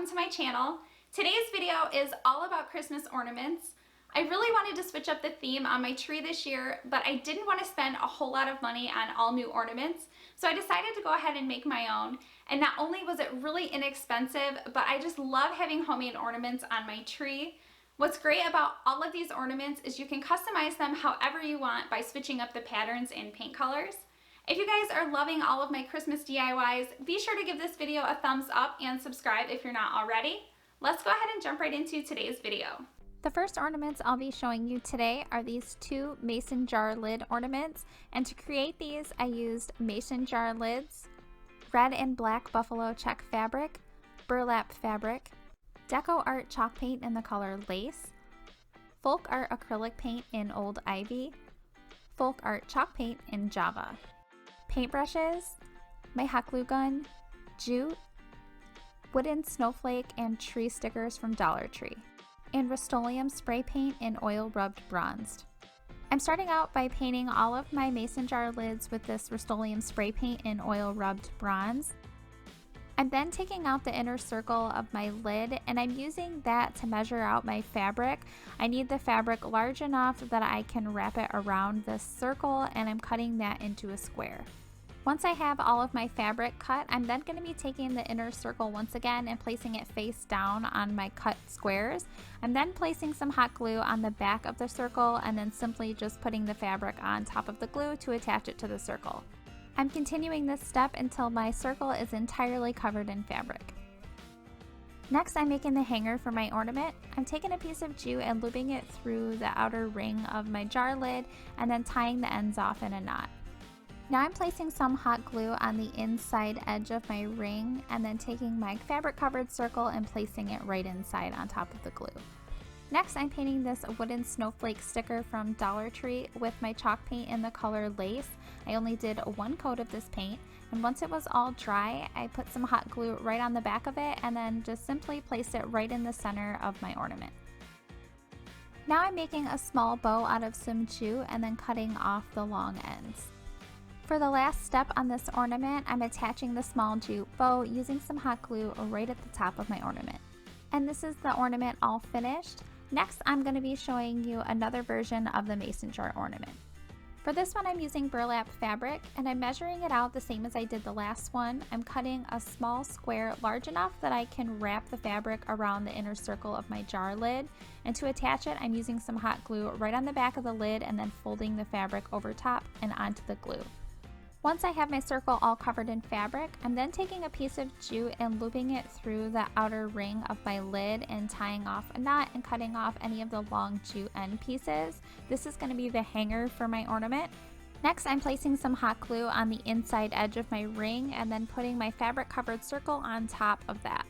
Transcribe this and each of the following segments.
welcome to my channel. Today's video is all about Christmas ornaments. I really wanted to switch up the theme on my tree this year, but I didn't want to spend a whole lot of money on all new ornaments, so I decided to go ahead and make my own. And not only was it really inexpensive, but I just love having homemade ornaments on my tree. What's great about all of these ornaments is you can customize them however you want by switching up the patterns and paint colors. If you guys are loving all of my Christmas DIYs, be sure to give this video a thumbs up and subscribe if you're not already. Let's go ahead and jump right into today's video. The first ornaments I'll be showing you today are these two mason jar lid ornaments, and to create these I used mason jar lids, red and black buffalo check fabric, burlap fabric, Deco Art chalk paint in the color Lace, Folk Art acrylic paint in Old Ivy, Folk Art chalk paint in Java, paintbrushes, my hot glue gun, jute, wooden snowflake and tree stickers from Dollar Tree, and Rust-Oleum spray paint in oil rubbed bronzed. I'm starting out by painting all of my mason jar lids with this Rust-Oleum spray paint in oil rubbed bronze. I'm then taking out the inner circle of my lid, and I'm using that to measure out my fabric. I need the fabric large enough that I can wrap it around this circle, and I'm cutting that into a square. Once I have all of my fabric cut, I'm then going to be taking the inner circle once again and placing it face down on my cut squares. I'm then placing some hot glue on the back of the circle and then simply just putting the fabric on top of the glue to attach it to the circle. I'm continuing this step until my circle is entirely covered in fabric. Next, I'm making the hanger for my ornament. I'm taking a piece of jute and looping it through the outer ring of my jar lid and then tying the ends off in a knot. Now I'm placing some hot glue on the inside edge of my ring and then taking my fabric covered circle and placing it right inside on top of the glue. Next, I'm painting this wooden snowflake sticker from Dollar Tree with my chalk paint in the color Lace. I only did one coat of this paint, and once it was all dry, I put some hot glue right on the back of it and then just simply placed it right in the center of my ornament. Now I'm making a small bow out of some jute and then cutting off the long ends. For the last step on this ornament, I'm attaching the small jute bow using some hot glue right at the top of my ornament. And this is the ornament all finished. Next, I'm going to be showing you another version of the mason jar ornament. For this one, I'm using burlap fabric, and I'm measuring it out the same as I did the last one. I'm cutting a small square large enough that I can wrap the fabric around the inner circle of my jar lid. And to attach it, I'm using some hot glue right on the back of the lid and then folding the fabric over top and onto the glue. Once I have my circle all covered in fabric, I'm then taking a piece of jute and looping it through the outer ring of my lid and tying off a knot and cutting off any of the long jute end pieces. This is going to be the hanger for my ornament. Next, I'm placing some hot glue on the inside edge of my ring and then putting my fabric covered circle on top of that.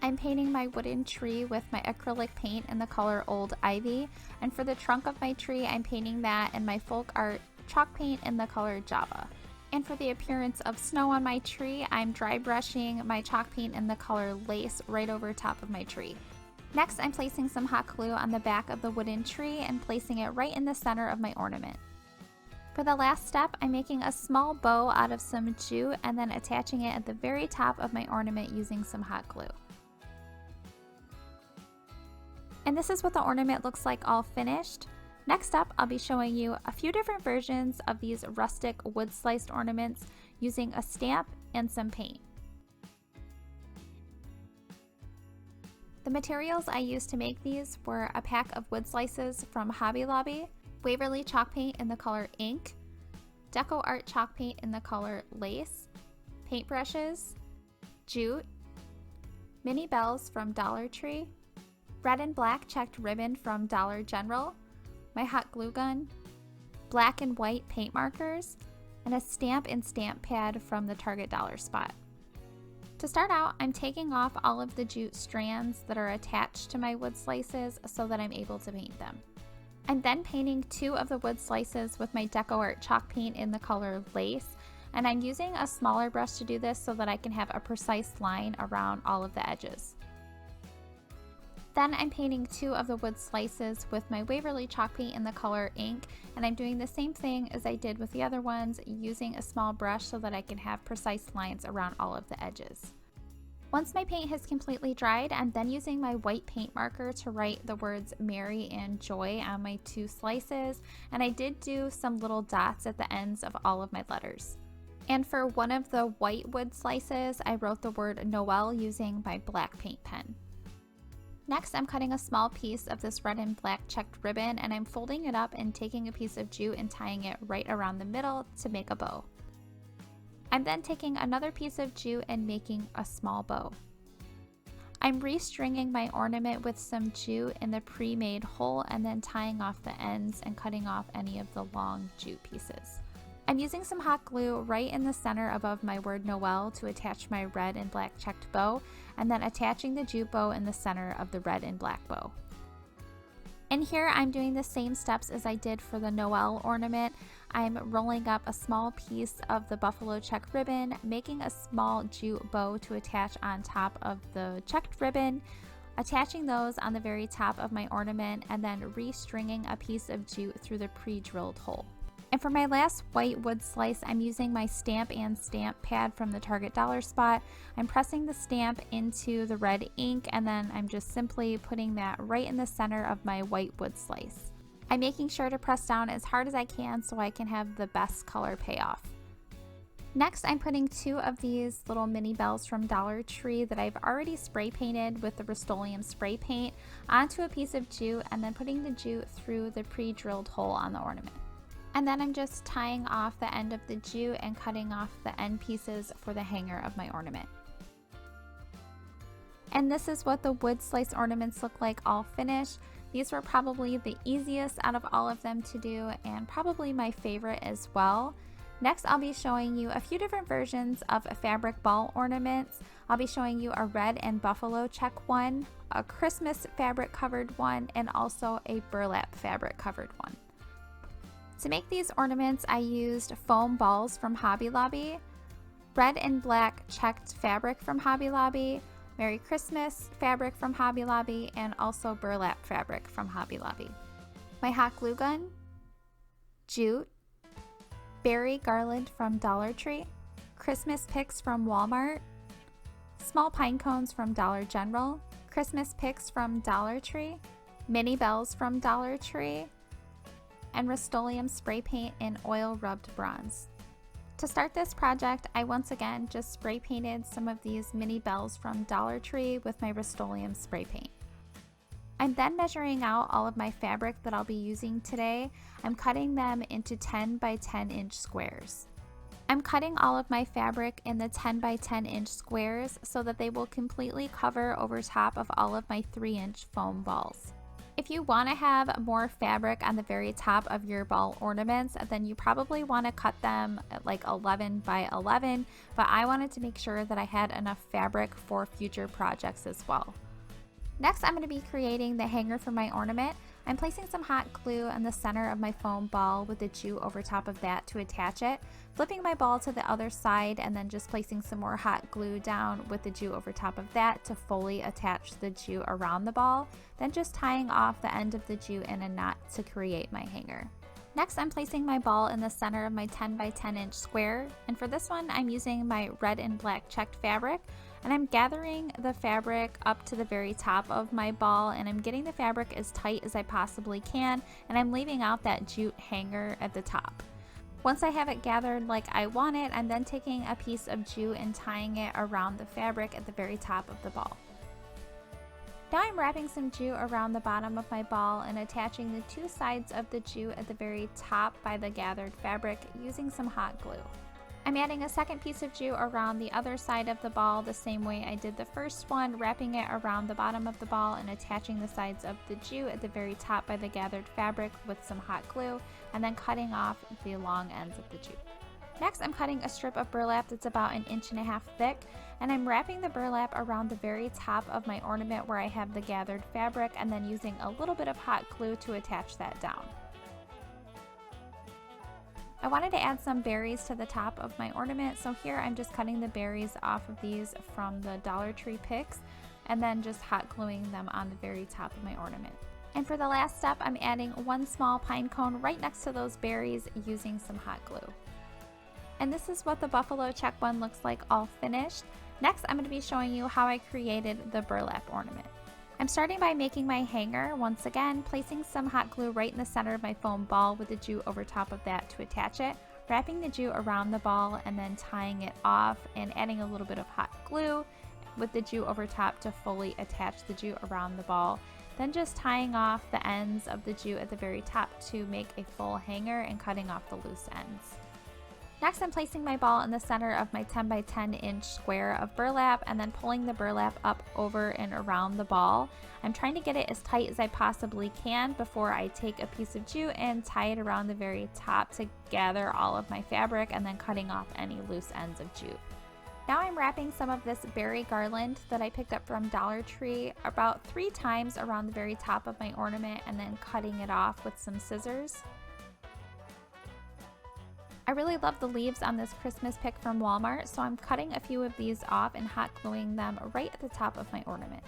I'm painting my wooden tree with my acrylic paint in the color Old Ivy, and for the trunk of my tree, I'm painting that in my Folk Art chalk paint in the color Java. And for the appearance of snow on my tree, I'm dry brushing my chalk paint in the color Lace right over top of my tree. Next, I'm placing some hot glue on the back of the wooden tree and placing it right in the center of my ornament. For the last step, I'm making a small bow out of some jute and then attaching it at the very top of my ornament using some hot glue. And this is what the ornament looks like all finished. Next up, I'll be showing you a few different versions of these rustic wood sliced ornaments using a stamp and some paint. The materials I used to make these were a pack of wood slices from Hobby Lobby, Waverly chalk paint in the color Ink, Deco Art chalk paint in the color Lace, paintbrushes, jute, mini bells from Dollar Tree, red and black checked ribbon from Dollar General, my hot glue gun, black and white paint markers, and a stamp and stamp pad from the Target Dollar Spot. To start out, I'm taking off all of the jute strands that are attached to my wood slices so that I'm able to paint them. I'm then painting two of the wood slices with my Deco Art chalk paint in the color Lace, and I'm using a smaller brush to do this so that I can have a precise line around all of the edges. Then I'm painting two of the wood slices with my Waverly chalk paint in the color Ink, and I'm doing the same thing as I did with the other ones, using a small brush so that I can have precise lines around all of the edges. Once my paint has completely dried, I'm then using my white paint marker to write the words Merry and Joy on my 2 slices, and I did do some little dots at the ends of all of my letters. And for one of the white wood slices, I wrote the word Noel using my black paint pen. Next, I'm cutting a small piece of this red and black checked ribbon, and I'm folding it up and taking a piece of jute and tying it right around the middle to make a bow. I'm then taking another piece of jute and making a small bow. I'm restringing my ornament with some jute in the pre-made hole and then tying off the ends and cutting off any of the long jute pieces. I'm using some hot glue right in the center above my word Noel to attach my red and black checked bow, and then attaching the jute bow in the center of the red and black bow. And here I'm doing the same steps as I did for the Noel ornament. I'm rolling up a small piece of the buffalo check ribbon, making a small jute bow to attach on top of the checked ribbon, attaching those on the very top of my ornament, and then restringing a piece of jute through the pre-drilled hole. And for my last white wood slice, I'm using my Stamp and Stamp pad from the Target Dollar Spot. I'm pressing the stamp into the red ink, and then I'm just simply putting that right in the center of my white wood slice. I'm making sure to press down as hard as I can so I can have the best color payoff. Next, I'm putting 2 of these little mini bells from Dollar Tree that I've already spray painted with the Rust-Oleum spray paint onto a piece of jute, and then putting the jute through the pre-drilled hole on the ornament. And then I'm just tying off the end of the jute and cutting off the end pieces for the hanger of my ornament. And this is what the wood slice ornaments look like all finished. These were probably the easiest out of all of them to do, and probably my favorite as well. Next, I'll be showing you a few different versions of fabric ball ornaments. I'll be showing you a red and buffalo check one, a Christmas fabric covered one, and also a burlap fabric covered one. To make these ornaments, I used foam balls from Hobby Lobby, red and black checked fabric from Hobby Lobby, Merry Christmas fabric from Hobby Lobby, and also burlap fabric from Hobby Lobby. My hot glue gun, jute, berry garland from Dollar Tree, Christmas picks from Walmart, small pine cones from Dollar General, Christmas picks from Dollar Tree, mini bells from Dollar Tree, and Rust-Oleum spray paint in oil rubbed bronze. To start this project, I once again just spray painted some of these mini bells from Dollar Tree with my Rust-Oleum spray paint. I'm then measuring out all of my fabric that I'll be using today. I'm cutting them into 10 by 10 inch squares. I'm cutting all of my fabric in the 10 by 10 inch squares so that they will completely cover over top of all of my 3-inch foam balls. If you want to have more fabric on the very top of your ball ornaments, then you probably want to cut them at like 11 by 11, but I wanted to make sure that I had enough fabric for future projects as well. Next, I'm going to be creating the hanger for my ornament. I'm placing some hot glue in the center of my foam ball with the jute over top of that to attach it, flipping my ball to the other side, and then just placing some more hot glue down with the jute over top of that to fully attach the jute around the ball, then just tying off the end of the jute in a knot to create my hanger. Next, I'm placing my ball in the center of my 10 by 10 inch square, and for this one I'm using my red and black checked fabric, and I'm gathering the fabric up to the very top of my ball, and I'm getting the fabric as tight as I possibly can, and I'm leaving out that jute hanger at the top. Once I have it gathered like I want it, I'm then taking a piece of jute and tying it around the fabric at the very top of the ball. Now I'm wrapping some jute around the bottom of my ball and attaching the 2 sides of the jute at the very top by the gathered fabric using some hot glue. I'm adding a second piece of jute around the other side of the ball the same way I did the first one, wrapping it around the bottom of the ball and attaching the sides of the jute at the very top by the gathered fabric with some hot glue, and then cutting off the long ends of the jute. Next, I'm cutting a strip of burlap that's about 1.5 inches thick, and I'm wrapping the burlap around the very top of my ornament where I have the gathered fabric, and then using a little bit of hot glue to attach that down. I wanted to add some berries to the top of my ornament, so here I'm just cutting the berries off of these from the Dollar Tree picks and then just hot gluing them on the very top of my ornament. And for the last step, I'm adding 1 small pine cone right next to those berries using some hot glue. And this is what the buffalo check one looks like all finished. Next, I'm going to be showing you how I created the burlap ornament. I'm starting by making my hanger, once again, placing some hot glue right in the center of my foam ball with the jute over top of that to attach it, wrapping the jute around the ball and then tying it off and adding a little bit of hot glue with the jute over top to fully attach the jute around the ball. Then just tying off the ends of the jute at the very top to make a full hanger and cutting off the loose ends. Next, I'm placing my ball in the center of my 10 by 10 inch square of burlap and then pulling the burlap up over and around the ball. I'm trying to get it as tight as I possibly can before I take a piece of jute and tie it around the very top to gather all of my fabric and then cutting off any loose ends of jute. Now I'm wrapping some of this berry garland that I picked up from Dollar Tree about 3 times around the very top of my ornament and then cutting it off with some scissors. I really love the leaves on this Christmas pick from Walmart, so I'm cutting a few of these off and hot gluing them right at the top of my ornament.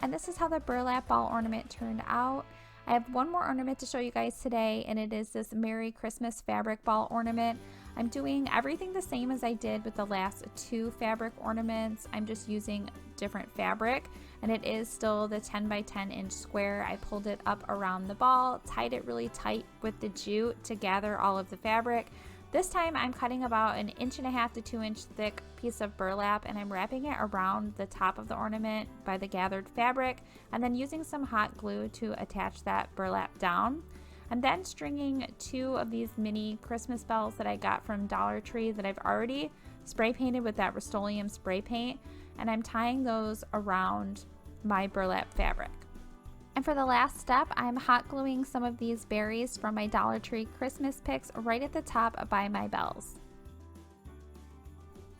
And this is how the burlap ball ornament turned out. I have one more ornament to show you guys today, and it is this Merry Christmas fabric ball ornament. I'm doing everything the same as I did with the last 2 fabric ornaments. I'm just using different fabric, and it is still the 10 by 10 inch square. I pulled it up around the ball, tied it really tight with the jute to gather all of the fabric. This time I'm cutting about 1.5 inches to 2 inch thick piece of burlap, and I'm wrapping it around the top of the ornament by the gathered fabric and then using some hot glue to attach that burlap down. I'm then stringing 2 of these mini Christmas bells that I got from Dollar Tree that I've already spray painted with that Rust-Oleum spray paint, and I'm tying those around my burlap fabric. And for the last step, I'm hot gluing some of these berries from my Dollar Tree Christmas picks right at the top by my bells.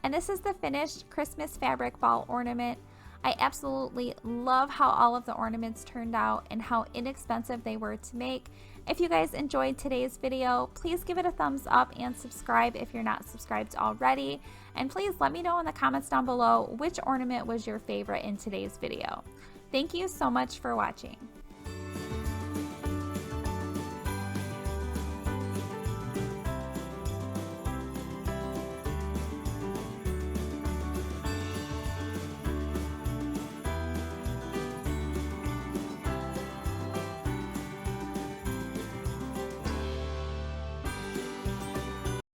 And this is the finished Christmas fabric ball ornament. I absolutely love how all of the ornaments turned out and how inexpensive they were to make. If you guys enjoyed today's video, please give it a thumbs up and subscribe if you're not subscribed already. And please let me know in the comments down below which ornament was your favorite in today's video. Thank you so much for watching.